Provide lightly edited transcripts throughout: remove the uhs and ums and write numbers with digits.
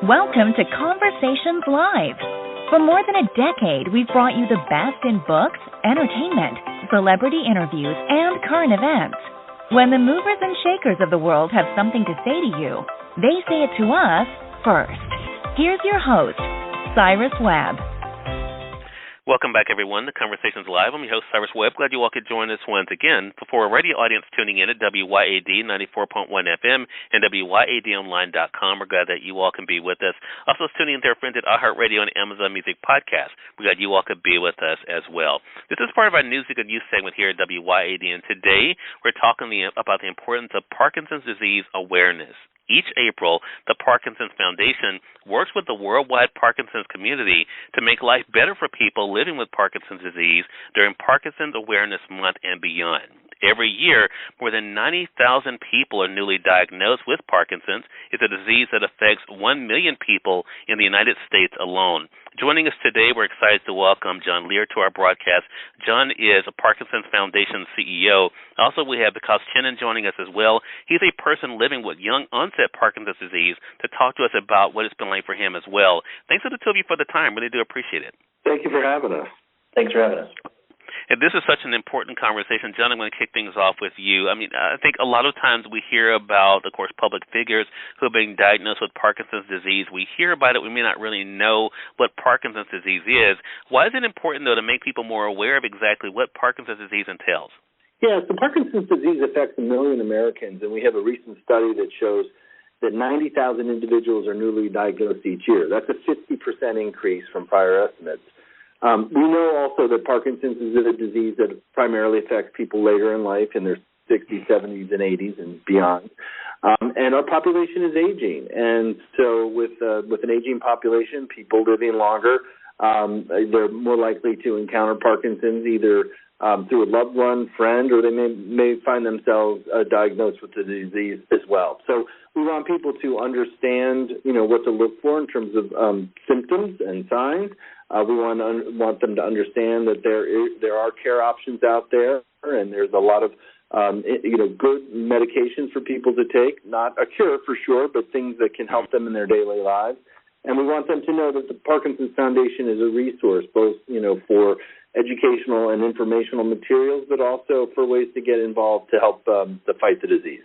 Welcome to Conversations Live. For more than a decade, we've brought you the best in books, entertainment, celebrity interviews, and current events. When the movers and shakers of the world have something to say to you, they say it to us first. Here's your host, Cyrus Webb. Welcome back, everyone, to Conversations Live. I'm your host, Cyrus Webb. Glad you all could join us once again. For a radio audience tuning in at WYAD 94.1 FM and WYADonline.com, we're glad that you all can be with us. Also, tuning in to our friends at iHeartRadio and Amazon Music Podcast. We're glad you all could be with us as well. This is part of our Music and Youth segment here at WYAD, and today we're talking about the importance of Parkinson's disease awareness. Each April, the Parkinson's Foundation works with the worldwide Parkinson's community to make life better for people living with Parkinson's disease during Parkinson's Awareness Month and beyond. Every year, more than 90,000 people are newly diagnosed with Parkinson's. It's a disease that affects 1 million people in the United States alone. Joining us today, we're excited to welcome John Lehr to our broadcast. John is a Parkinson's Foundation CEO. Also, we have Vikas Chinnan joining us as well. He's a person living with young-onset Parkinson's disease to talk to us about what it's been like for him as well. Thanks to the two of you for the time. Really do appreciate it. Thank you for having us. Thanks for having us. And this is such an important conversation. John, I'm going to kick things off with you. I think a lot of times we hear about, of course, public figures who are being diagnosed with Parkinson's disease. We hear about it. We may not really know what Parkinson's disease is. Why is it important, though, to make people more aware of exactly what Parkinson's disease entails? Yeah, so Parkinson's disease affects 1 million Americans, and we have a recent study that shows that 90,000 individuals are newly diagnosed each year. That's a 50% increase from prior estimates. We know also that Parkinson's is a disease that primarily affects people later in life in their 60s, 70s, and 80s and beyond. And our population is aging. And so with an aging population, people living longer, they're more likely to encounter Parkinson's either through a loved one, friend, or they may find themselves diagnosed with the disease as well. So we want people to understand, what to look for in terms of symptoms and signs. We want them to understand that there are care options out there, and there's a lot of good medications for people to take. Not a cure for sure, but things that can help them in their daily lives. And we want them to know that the Parkinson's Foundation is a resource, both for educational and informational materials, but also for ways to get involved to help to fight the disease.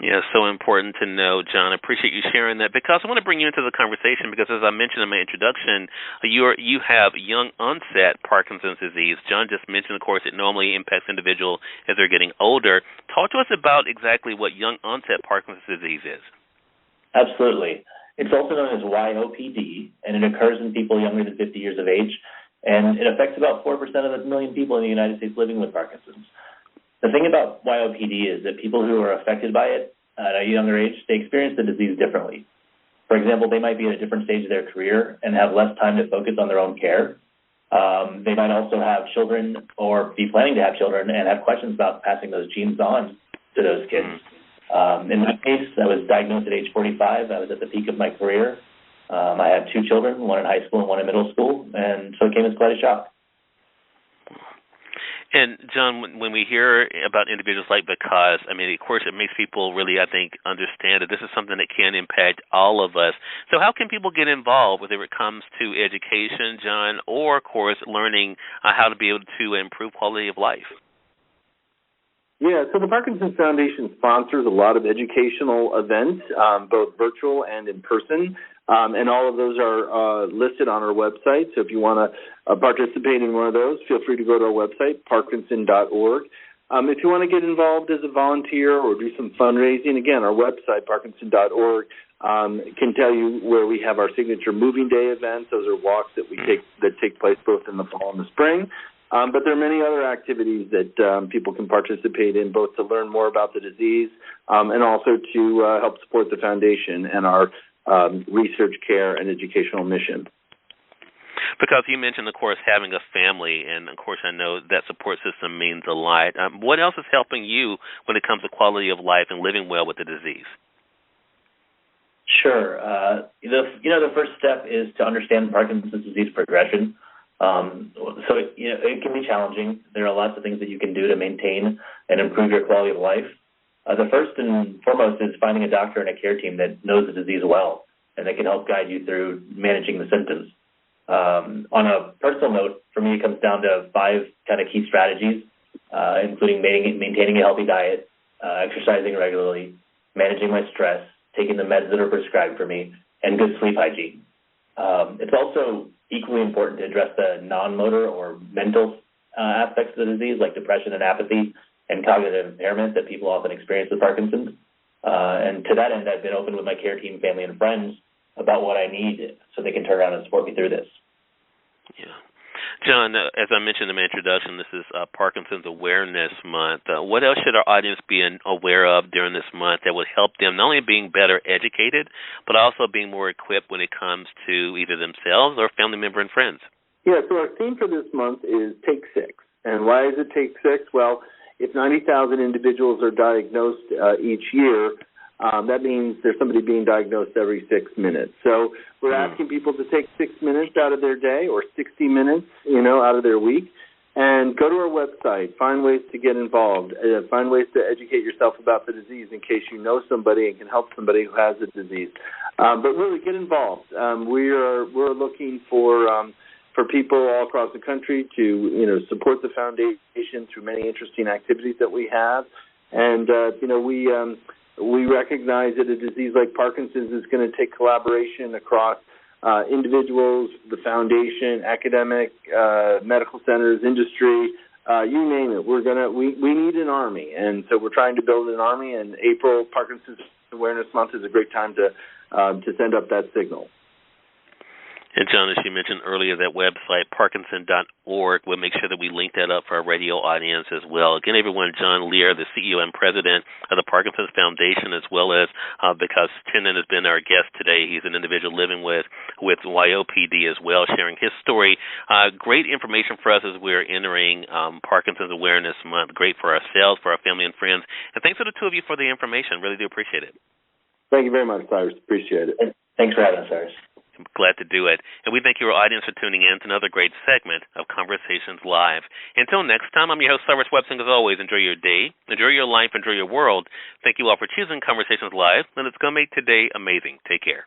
Yeah, so important to know, John. I appreciate you sharing that, because I want to bring you into the conversation because, as I mentioned in my introduction, you have young-onset Parkinson's disease. John just mentioned, of course, it normally impacts individuals as they're getting older. Talk to us about exactly what young-onset Parkinson's disease is. Absolutely. It's also known as YOPD, and it occurs in people younger than 50 years of age, and it affects about 4% of the 1 million people in the United States living with Parkinson's. The thing about YOPD is that people who are affected by it at a younger age, they experience the disease differently. For example, they might be at a different stage of their career and have less time to focus on their own care. They might also have children or be planning to have children and have questions about passing those genes on to those kids. In my case, I was diagnosed at age 45. I was at the peak of my career. I had 2 children, one in high school and one in middle school, and so it came as quite a shock. And, John, when we hear about individuals like Vikas, of course, it makes people really, I think, understand that this is something that can impact all of us. So how can people get involved, whether it comes to education, John, or, of course, learning how to be able to improve quality of life? Yeah, so the Parkinson's Foundation sponsors a lot of educational events, both virtual and in person. And all of those are listed on our website. So if you want to participate in one of those, feel free to go to our website, parkinson.org. If you want to get involved as a volunteer or do some fundraising, again, our website, parkinson.org, can tell you where we have our signature Moving Day events. Those are walks that take place both in the fall and the spring. But there are many other activities that people can participate in, both to learn more about the disease and also to help support the foundation and our research, care, and educational mission. Because you mentioned, of course, having a family, and, of course, I know that support system means a lot. What else is helping you when it comes to quality of life and living well with the disease? Sure. The first step is to understand Parkinson's disease progression. So it can be challenging. There are lots of things that you can do to maintain and improve your quality of life. The first and foremost is finding a doctor and a care team that knows the disease well. and they can help guide you through managing the symptoms. On a personal note, for me, it comes down to 5 kind of key strategies, including maintaining a healthy diet, exercising regularly, managing my stress, taking the meds that are prescribed for me, and good sleep hygiene. It's also equally important to address the non-motor or mental aspects of the disease, like depression and apathy and cognitive impairment that people often experience with Parkinson's. And to that end, I've been open with my care team, family, and friends about what I need so they can turn around and support me through this. Yeah. John, as I mentioned in my introduction, this is Parkinson's Awareness Month. What else should our audience be aware of during this month that would help them not only being better educated, but also being more equipped when it comes to either themselves or family member and friends? Yeah, so our theme for this month is Take 6. And why is it Take 6? Well, if 90,000 individuals are diagnosed each year, that means there's somebody being diagnosed every 6 minutes. So we're asking people to take 6 minutes out of their day or 60 minutes, out of their week, and go to our website, find ways to get involved, find ways to educate yourself about the disease in case you know somebody and can help somebody who has the disease. But really, get involved. We're looking for people all across the country to support the foundation through many interesting activities that we have, and we recognize that a disease like Parkinson's is going to take collaboration across individuals, the foundation, academic, medical centers, industry, you name it. We need an army, and so we're trying to build an army. And April, Parkinson's Awareness Month, is a great time to send up that signal. And, John, as you mentioned earlier, that website, Parkinson.org, we'll make sure that we link that up for our radio audience as well. Again, everyone, John Lehr, the CEO and president of the Parkinson's Foundation, as well as Vikas Chinnan has been our guest today. He's an individual living with YOPD as well, sharing his story. Great information for us as we're entering Parkinson's Awareness Month. Great for ourselves, for our family and friends. And thanks to the two of you for the information. Really do appreciate it. Thank you very much, Cyrus. Appreciate it. Thanks for having us, Cyrus. I'm glad to do it. And we thank your audience for tuning in to another great segment of Conversations Live. Until next time, I'm your host, Cyrus Webb. As always, enjoy your day, enjoy your life, enjoy your world. Thank you all for choosing Conversations Live, and it's going to make today amazing. Take care.